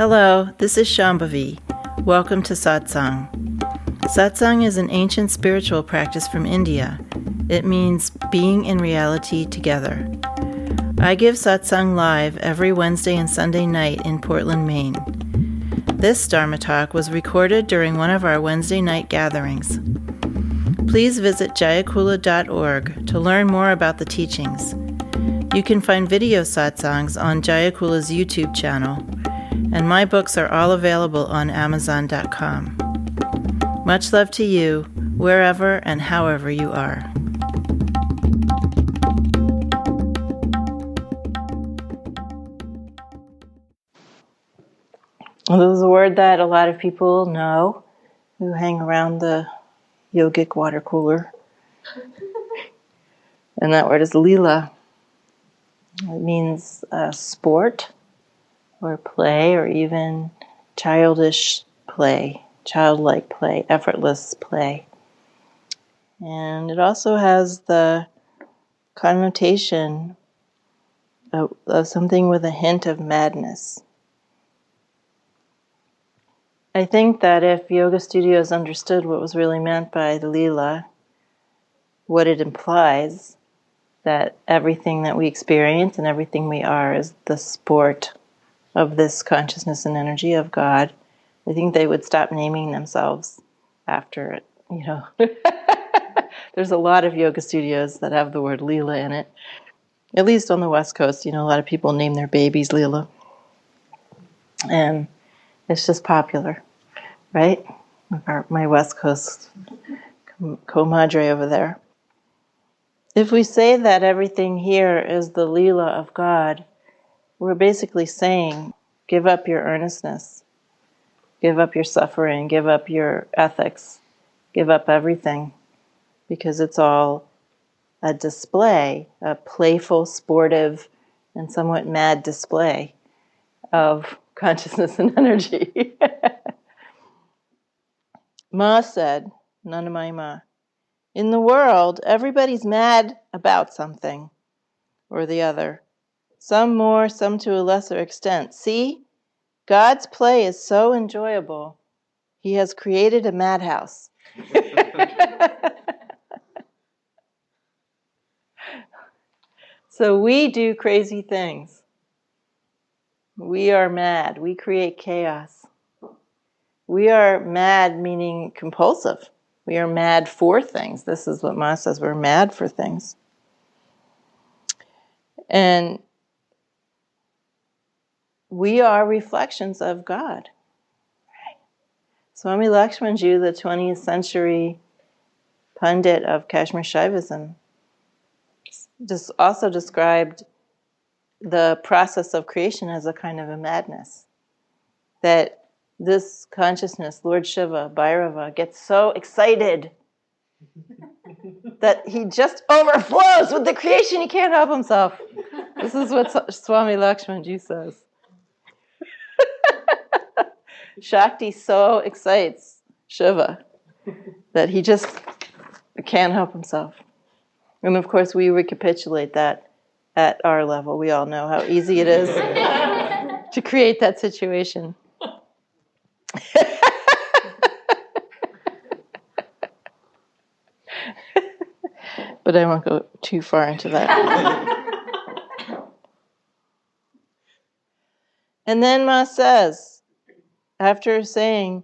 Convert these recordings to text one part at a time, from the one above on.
Hello, this is Shambhavi. Welcome to Satsang. Satsang is an ancient spiritual practice from India. It means being in reality together. I give Satsang live every Wednesday and Sunday night in Portland, Maine. This Dharma talk was recorded during one of our Wednesday night gatherings. Please visit jayakula.org to learn more about the teachings. You can find video satsangs on Jayakula's YouTube channel, and my books are all available on Amazon.com. Much love to you, wherever and however you are. Well, this is a word that a lot of people know who hang around the yogic water cooler. And that word is lila. It means sport or play or even childish play, childlike play, effortless play. And it also has the connotation of something with a hint of madness. I think that if yoga studios understood what was really meant by the lila, what it implies, that everything that we experience and everything we are is the sport of this consciousness and energy of God, I think they would stop naming themselves after it. You know, there's a lot of yoga studios that have the word lila in it. At least on the West Coast, you know, a lot of people name their babies Lila. And it's just popular, right? My West Coast comadre over there. If we say that everything here is the Leela of God, we're basically saying, give up your earnestness, give up your suffering, give up your ethics, give up everything, because it's all a display, a playful, sportive, and somewhat mad display of consciousness and energy. Ma said, Nanamai Ma, in the world, everybody's mad about something or the other. Some more, some to a lesser extent. See, God's play is so enjoyable, He has created a madhouse. So we do crazy things. We are mad. We create chaos. We are mad, meaning compulsive. We are mad for things. This is what Ma says, we're mad for things. And we are reflections of God. Swami Lakshmanji, the 20th century pundit of Kashmir Shaivism, just also described the process of creation as a kind of a madness. That this consciousness, Lord Shiva, Bhairava, gets so excited that he just overflows with the creation, he can't help himself. This is what Swami Lakshmanji says. Shakti so excites Shiva that he just can't help himself. And of course we recapitulate that at our level. We all know how easy it is to create that situation. But I won't go too far into that. And then Ma says, after saying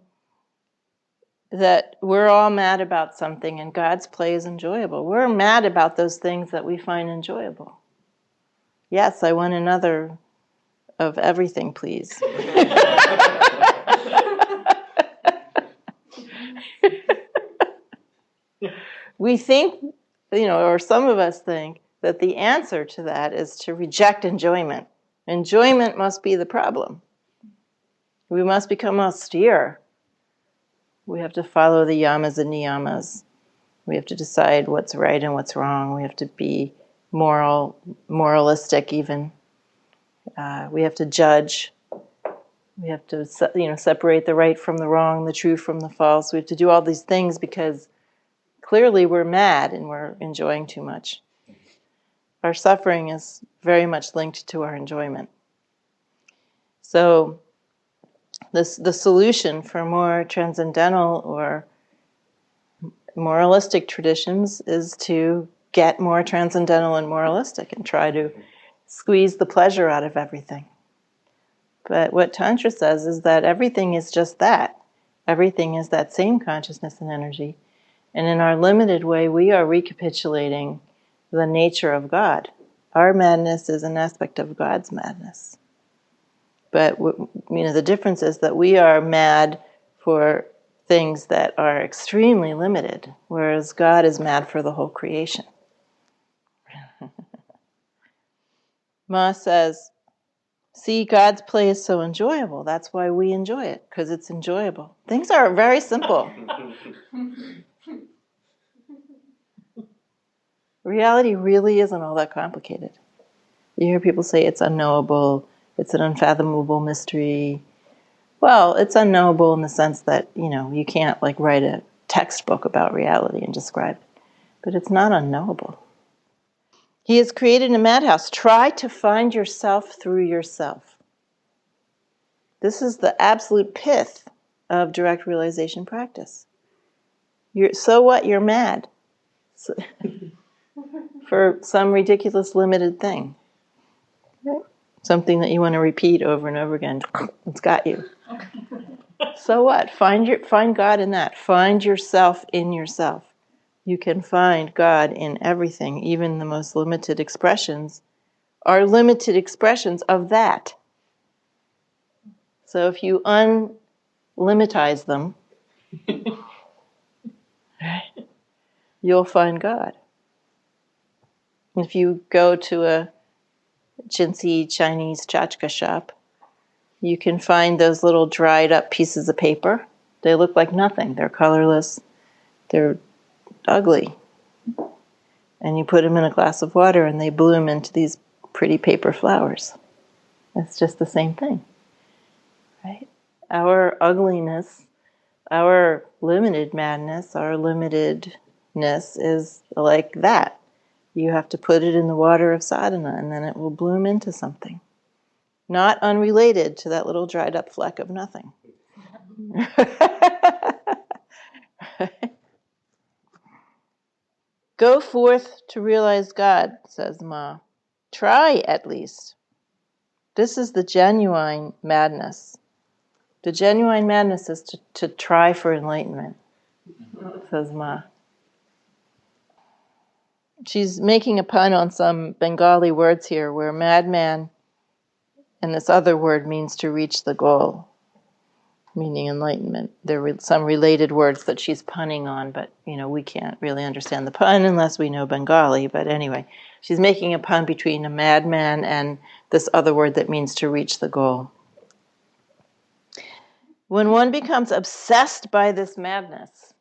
that we're all mad about something and God's play is enjoyable, we're mad about those things that we find enjoyable. Yes, I want another of everything, please. We think, or some of us think, that the answer to that is to reject enjoyment. Enjoyment must be the problem. We must become austere. We have to follow the yamas and niyamas. We have to decide what's right and what's wrong. We have to be moralistic even. We have to judge. We have to, separate the right from the wrong, the true from the false. We have to do all these things because clearly we're mad and we're enjoying too much. Our suffering is very much linked to our enjoyment. So the solution for more transcendental or moralistic traditions is to get more transcendental and moralistic and try to squeeze the pleasure out of everything. But what Tantra says is that everything is just that. Everything is that same consciousness and energy. And in our limited way, we are recapitulating the nature of God. Our madness is an aspect of God's madness. But the difference is that we are mad for things that are extremely limited, whereas God is mad for the whole creation. Ma says, see, God's play is so enjoyable. That's why we enjoy it, because it's enjoyable. Things are very simple. Reality really isn't all that complicated. You hear people say it's unknowable, it's an unfathomable mystery. Well, it's unknowable in the sense that, you can't write a textbook about reality and describe it. But it's not unknowable. He has created a madhouse. Try to find yourself through yourself. This is the absolute pith of direct realization practice. So what? You're mad for some ridiculous limited thing. Right? Something that you want to repeat over and over again. It's got you. So what? Find God in that. Find yourself in yourself. You can find God in everything. Even the most limited expressions are limited expressions of that. So if you unlimitize them, you'll find God. If you go to a chintzy Chinese tchotchke shop, you can find those little dried up pieces of paper. They look like nothing. They're colorless. They're ugly. And you put them in a glass of water and they bloom into these pretty paper flowers. It's just the same thing. Right? Our ugliness, our limited madness, our limitedness is like that. You have to put it in the water of sadhana and then it will bloom into something. Not unrelated to that little dried up fleck of nothing. Go forth to realize God, says Ma. Try at least. This is the genuine madness. The genuine madness is to try for enlightenment, says Ma. She's making a pun on some Bengali words here where madman and this other word means to reach the goal, meaning enlightenment. There were some related words that she's punning on, but we can't really understand the pun unless we know Bengali. But anyway, she's making a pun between a madman and this other word that means to reach the goal. When one becomes obsessed by this madness,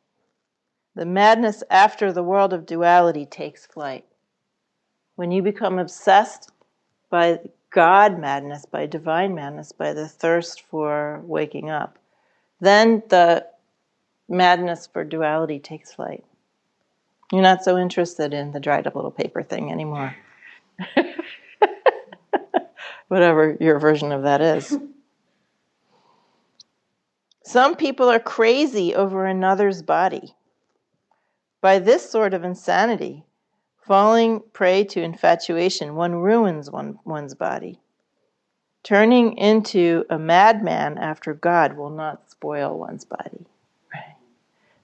the madness after the world of duality takes flight. When you become obsessed by God madness, by divine madness, by the thirst for waking up, then the madness for duality takes flight. You're not so interested in the dried up little paper thing anymore. Whatever your version of that is. Some people are crazy over another's body. By this sort of insanity, falling prey to infatuation, one ruins one's body. Turning into a madman after God will not spoil one's body. Right.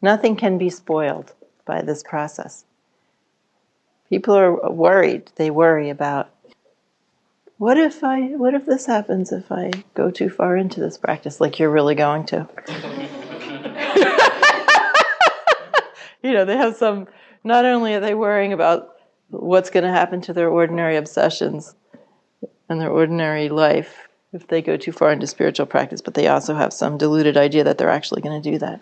Nothing can be spoiled by this process. People are worried. They worry about, what if this happens if I go too far into this practice, like you're really going to? They have some, not only are they worrying about what's going to happen to their ordinary obsessions and their ordinary life if they go too far into spiritual practice, but they also have some deluded idea that they're actually going to do that.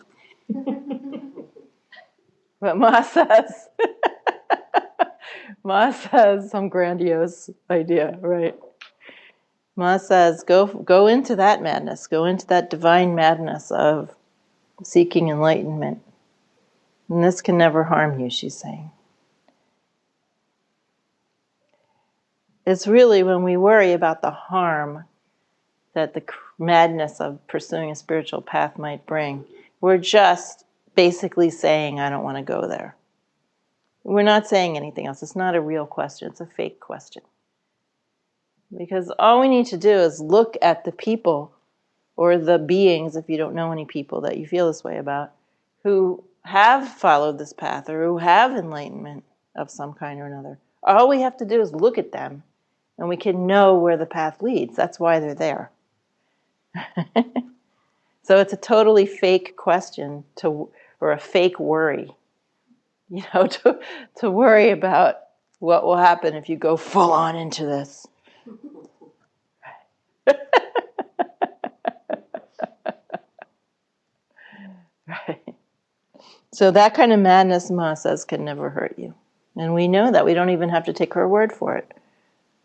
But Ma says some grandiose idea, right? Ma says, go into that madness, go into that divine madness of seeking enlightenment. And this can never harm you, she's saying. It's really when we worry about the harm that madness of pursuing a spiritual path might bring. We're just basically saying, I don't want to go there. We're not saying anything else. It's not a real question. It's a fake question. Because all we need to do is look at the people or the beings, if you don't know any people that you feel this way about, who have followed this path or who have enlightenment of some kind or another. All we have to do is look at them and we can know where the path leads. That's why they're there. So it's a totally fake question or a fake worry. To worry about what will happen if you go full on into this. Right. So that kind of madness, Ma says, can never hurt you. And we know that. We don't even have to take her word for it.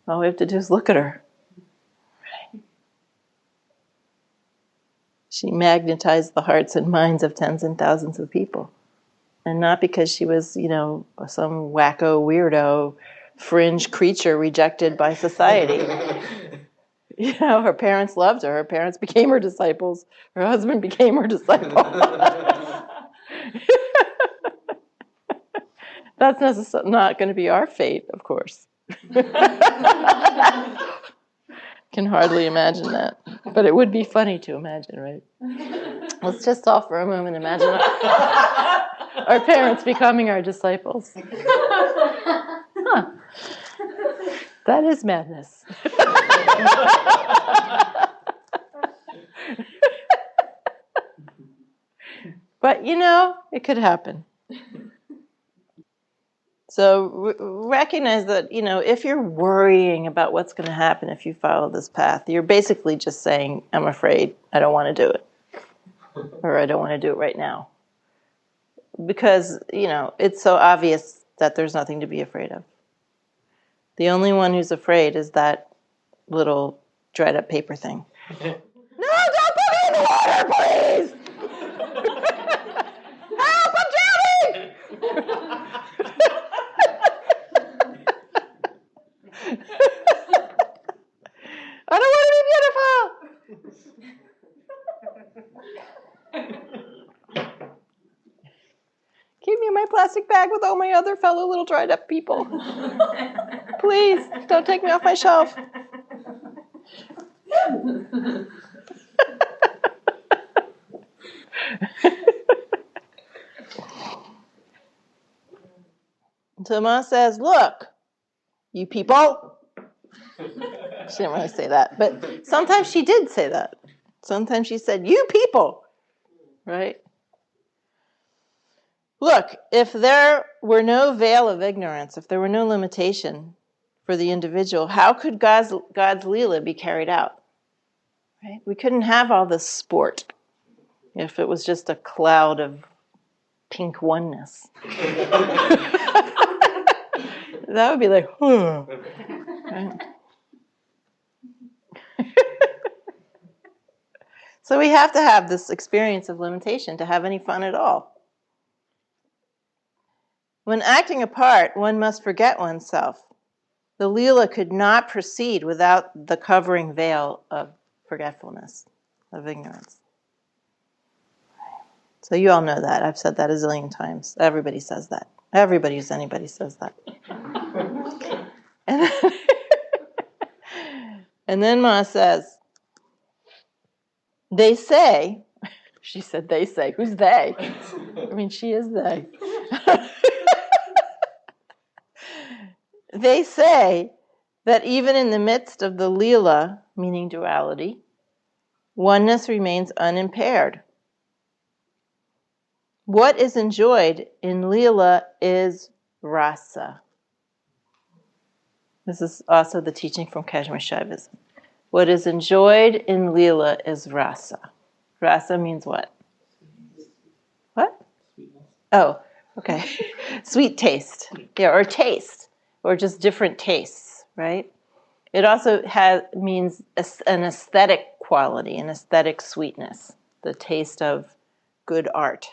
All we have to do is look at her. Right. She magnetized the hearts and minds of tens and thousands of people. And not because she was, some wacko, weirdo, fringe creature rejected by society. Her parents loved her. Her parents became her disciples. Her husband became her disciple. That's not going to be our fate, of course. Can hardly imagine that. But it would be funny to imagine, right? Let's just all for a moment imagine our parents becoming our disciples. Huh. That is madness. But, it could happen. So recognize that, if you're worrying about what's going to happen if you follow this path, you're basically just saying, I'm afraid, I don't want to do it. Or I don't want to do it right now. Because, it's so obvious that there's nothing to be afraid of. The only one who's afraid is that little dried up paper thing. No, don't put me in the water, please! Help, I'm drowning! I don't want to be beautiful! Keep me in my plastic bag with all my other fellow little dried up people. Please, don't take me off my shelf. So Ma says, look, you people. She didn't really say that, but sometimes she did say that. Sometimes she said, you people, right? Look, if there were no veil of ignorance, if there were no limitation for the individual, how could God's Leela be carried out? Right? We couldn't have all this sport if it was just a cloud of pink oneness. That would be like, Right? So we have to have this experience of limitation to have any fun at all. When acting a part, one must forget oneself. The Leela could not proceed without the covering veil of forgetfulness, of ignorance. So you all know that. I've said that a zillion times. Everybody says that. Everybody who's anybody says that. And then Ma says, they say, she said they say, who's they? I mean, she is they. They say that even in the midst of the Leela, meaning duality, oneness remains unimpaired. What is enjoyed in Leela is rasa. This is also the teaching from Kashmir Shaivism. What is enjoyed in Leela is rasa. Rasa means what? What? Oh, okay. Sweet taste. Yeah, or taste. Or just different tastes, right? It also means an aesthetic quality, an aesthetic sweetness, the taste of good art.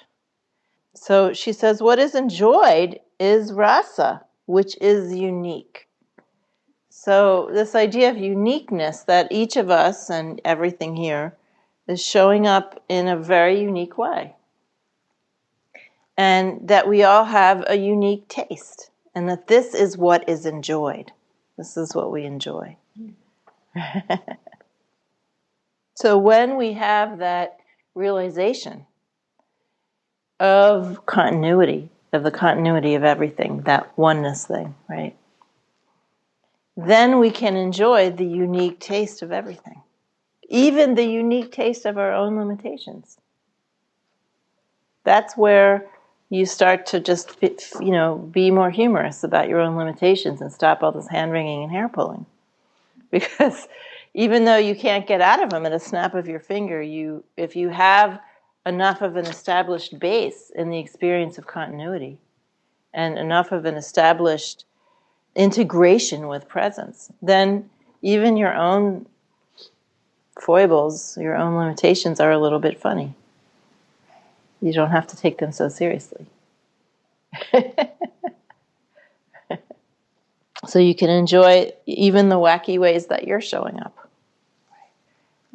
So she says, what is enjoyed is rasa, which is unique. So this idea of uniqueness, that each of us and everything here is showing up in a very unique way. And that we all have a unique taste. And that this is what is enjoyed. This is what we enjoy. So when we have that realization of continuity, of the continuity of everything, that oneness thing, right? Then we can enjoy the unique taste of everything. Even the unique taste of our own limitations. That's where you start to just, be more humorous about your own limitations and stop all this hand-wringing and hair-pulling. Because even though you can't get out of them at a snap of your finger, if you have enough of an established base in the experience of continuity and enough of an established integration with presence, then even your own foibles, your own limitations are a little bit funny. You don't have to take them so seriously. So you can enjoy even the wacky ways that you're showing up.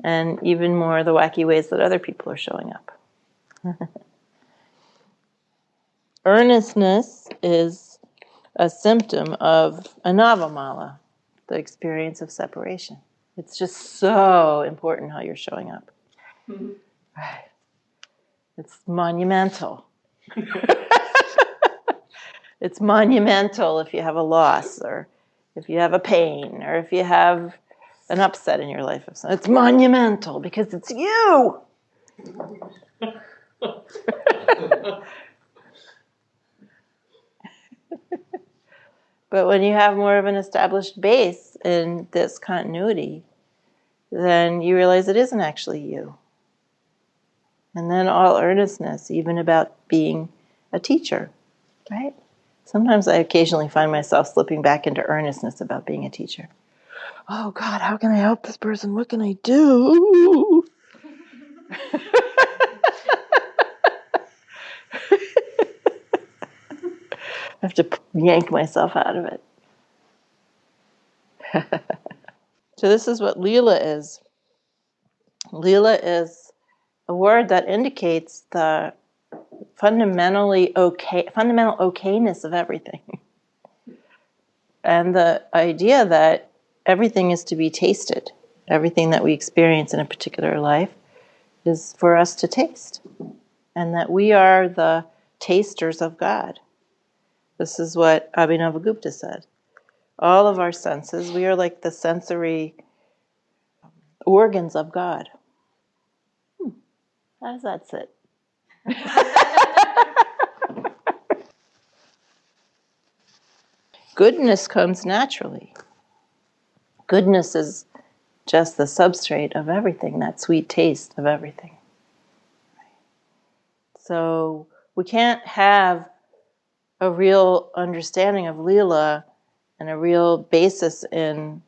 And even more the wacky ways that other people are showing up. Earnestness is a symptom of anavamala, the experience of separation. It's just so important how you're showing up. Mm-hmm. It's monumental. It's monumental if you have a loss, or if you have a pain, or if you have an upset in your life. It's monumental because it's you. But when you have more of an established base in this continuity, then you realize it isn't actually you. And then all earnestness, even about being a teacher, right? Sometimes I occasionally find myself slipping back into earnestness about being a teacher. Oh God, how can I help this person? What can I do? I have to yank myself out of it. So this is what Leela is. Leela is a word that indicates the fundamental okayness of everything. And the idea that everything is to be tasted. Everything that we experience in a particular life is for us to taste. And that we are the tasters of God. This is what Abhinavagupta said. All of our senses, we are like the sensory organs of God. How does that sit? Goodness comes naturally. Goodness is just the substrate of everything, that sweet taste of everything. So we can't have a real understanding of Leela and a real basis in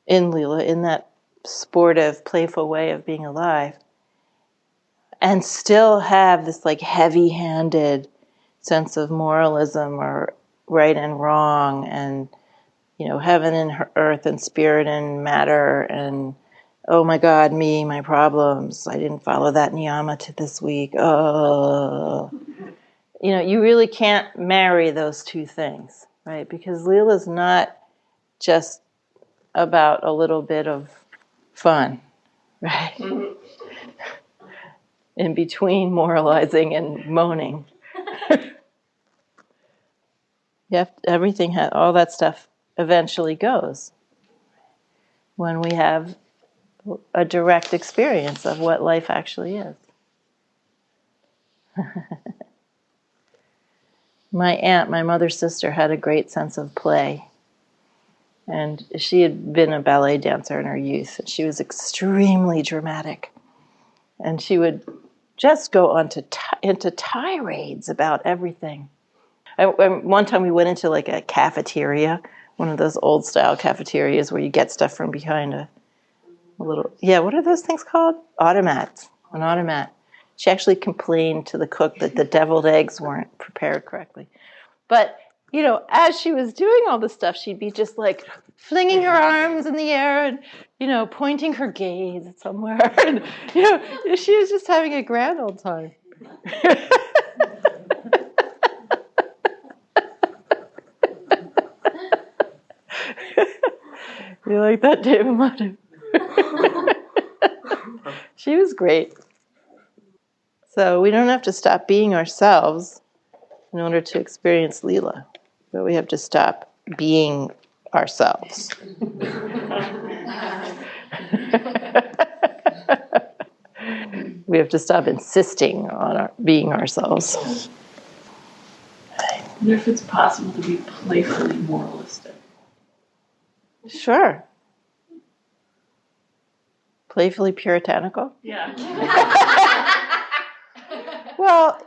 Leela, in that sportive, playful way of being alive, and still have this like heavy-handed sense of moralism or right and wrong and, heaven and earth and spirit and matter and, oh my God, me, my problems, I didn't follow that niyama to this week. Oh. You really can't marry those two things, right? Because Leela's not just about a little bit of fun, right? Mm-hmm. In between moralizing and moaning. All that stuff eventually goes when we have a direct experience of what life actually is. My aunt, my mother's sister, had a great sense of play. And she had been a ballet dancer in her youth. And she was extremely dramatic. And she would just go into tirades about everything. One time we went into like a cafeteria, one of those old style cafeterias where you get stuff from behind a little, what are those things called? Automats. An automat. She actually complained to the cook that the deviled eggs weren't prepared correctly. But as she was doing all this stuff, she'd be just like flinging her arms in the air and, pointing her gaze somewhere. And, she was just having a grand old time. You like that, David Madu? She was great. So we don't have to stop being ourselves in order to experience Leela, but we have to stop being ourselves. We have to stop insisting on being ourselves. I wonder if it's possible to be playfully moralistic. Sure. Playfully puritanical? Yeah. Well,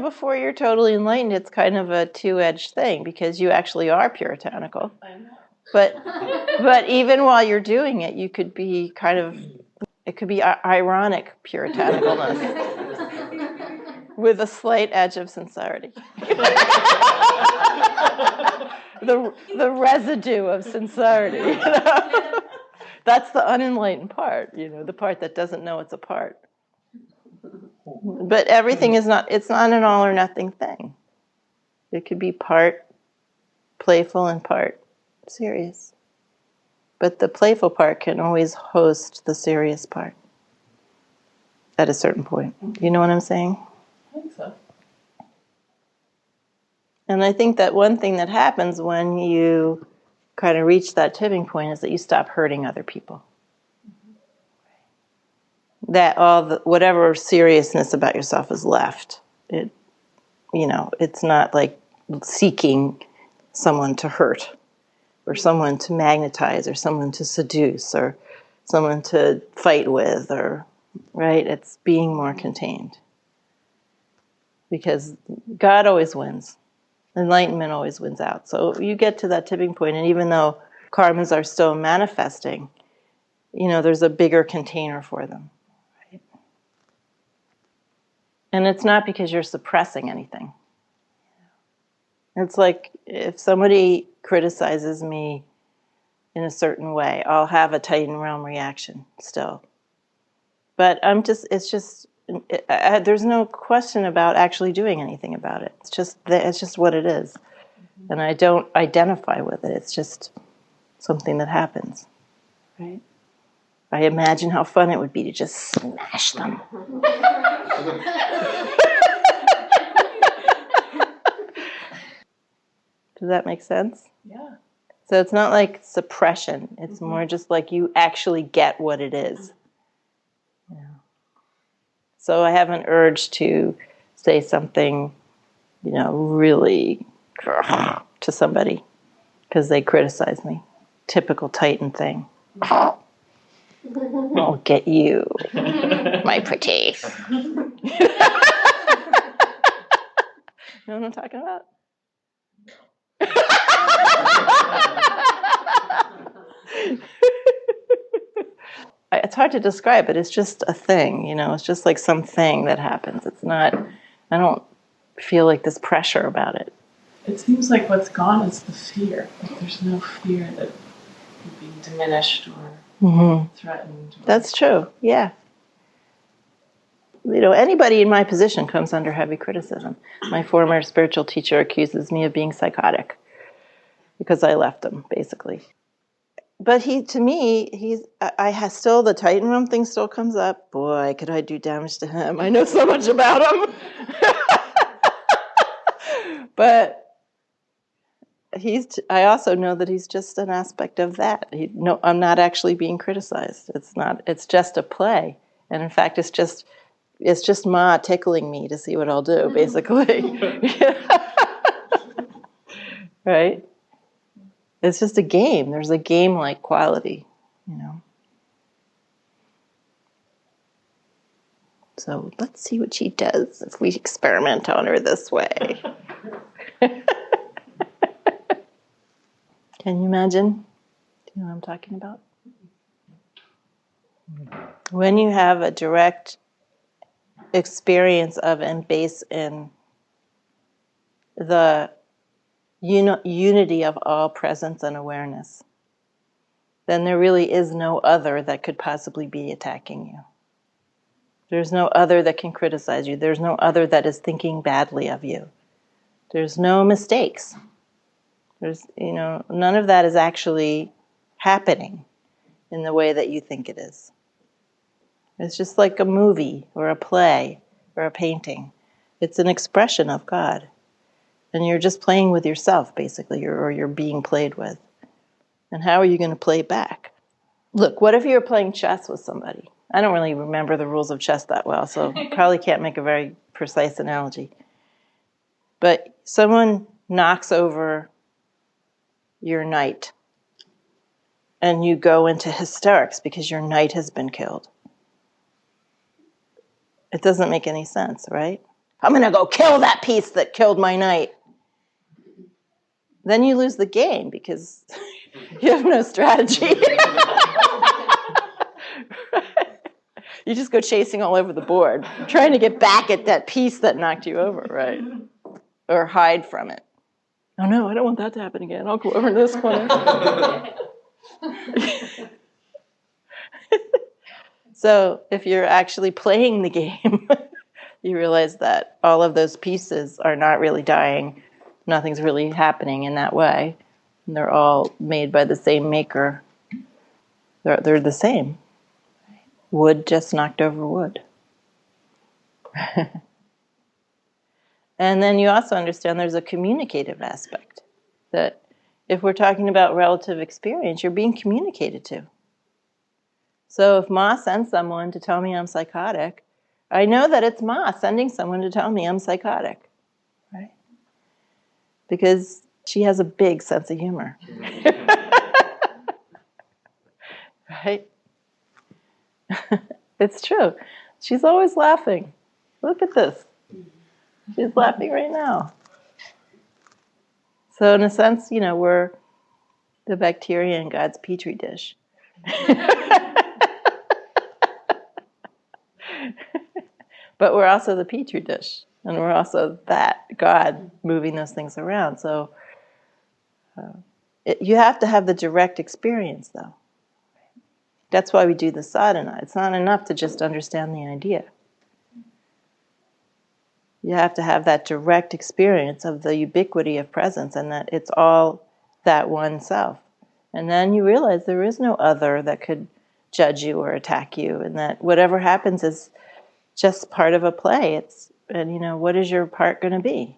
before you're totally enlightened, it's kind of a two-edged thing because you actually are puritanical. I know. But even while you're doing it, you could be it could be ironic puritanicalness with a slight edge of sincerity. the residue of sincerity. That's the unenlightened part, the part that doesn't know it's a part. But everything it's not an all or nothing thing. It could be part playful and part serious. But the playful part can always host the serious part at a certain point. You know what I'm saying? I think so. And I think that one thing that happens when you kind of reach that tipping point is that you stop hurting other people. That whatever seriousness about yourself is left. It's not like seeking someone to hurt or someone to magnetize or someone to seduce or someone to fight with right? It's being more contained. Because God always wins. Enlightenment always wins out. So you get to that tipping point, and even though karmas are still manifesting, there's a bigger container for them. Right? And it's not because you're suppressing anything. It's like if somebody criticizes me in a certain way, I'll have a Titan realm reaction still. But there's no question about actually doing anything about it. It's just what it is. And I don't identify with it. It's just something that happens. Right? I imagine how fun it would be to just smash them. Does that make sense? Yeah. So it's not like suppression. It's more just like you actually get what it is. Yeah. So I have an urge to say something, really to somebody because they criticize me. Typical Titan thing. I'll get you, my pretty. You know what I'm talking about? It's hard to describe, but it's just a thing, it's just like something that happens. It's not, I don't feel like this pressure about it. It seems like what's gone is the fear. Like there's no fear that you're being diminished or threatened. That's true, yeah. Anybody in my position comes under heavy criticism. My former spiritual teacher accuses me of being psychotic because I left him, basically. But the Titan realm thing still comes up. Boy, could I do damage to him. I know so much about him. But I also know that he's just an aspect of that. I'm not actually being criticized. It's just a play. And in fact, it's just Ma tickling me to see what I'll do, basically. Right? It's just a game. There's a game-like quality, So let's see what she does if we experiment on her this way. Can you imagine? Do you know what I'm talking about? When you have a direct experience of and base in the unity of all presence and awareness, then there really is no other that could possibly be attacking you. There's no other that can criticize you. There's no other that is thinking badly of you. There's no mistakes. There's, none of that is actually happening in the way that you think it is. It's just like a movie or a play or a painting. It's an expression of God. And you're just playing with yourself, basically, or you're being played with. And how are you going to play back? Look, what if you were playing chess with somebody? I don't really remember the rules of chess that well, so probably can't make a very precise analogy. But someone knocks over your knight, and you go into hysterics because your knight has been killed. It doesn't make any sense, right? I'm going to go kill that piece that killed my knight. Then you lose the game because you have no strategy. You just go chasing all over the board, trying to get back at that piece that knocked you over, right? Or hide from it. Oh no, I don't want that to happen again. I'll go over in this corner. So if you're actually playing the game, you realize that all of those pieces are not really dying. Nothing's really happening in that way. And they're all made by the same maker. They're the same. Wood just knocked over wood. And then you also understand there's a communicative aspect. That if we're talking about relative experience, you're being communicated to. So if Ma sends someone to tell me I'm psychotic, I know that it's Ma sending someone to tell me I'm psychotic. Right? Because she has a big sense of humor. Right? It's true. She's always laughing. Look at this. She's laughing right now. So in a sense, we're the bacteria in God's petri dish. But we're also the petri dish. And we're also that God moving those things around. So you have to have the direct experience, though. That's why we do the sadhana. It's not enough to just understand the idea. You have to have that direct experience of the ubiquity of presence and that it's all that one self. And then you realize there is no other that could judge you or attack you, and that whatever happens is just part of a play. And what is your part going to be?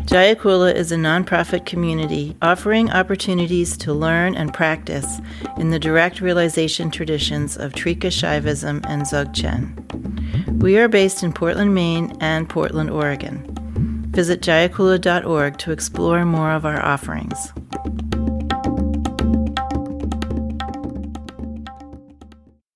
Jayakula is a nonprofit community offering opportunities to learn and practice in the direct realization traditions of Trika Shaivism and Dzogchen. We are based in Portland, Maine and Portland, Oregon. Visit jayakula.org to explore more of our offerings.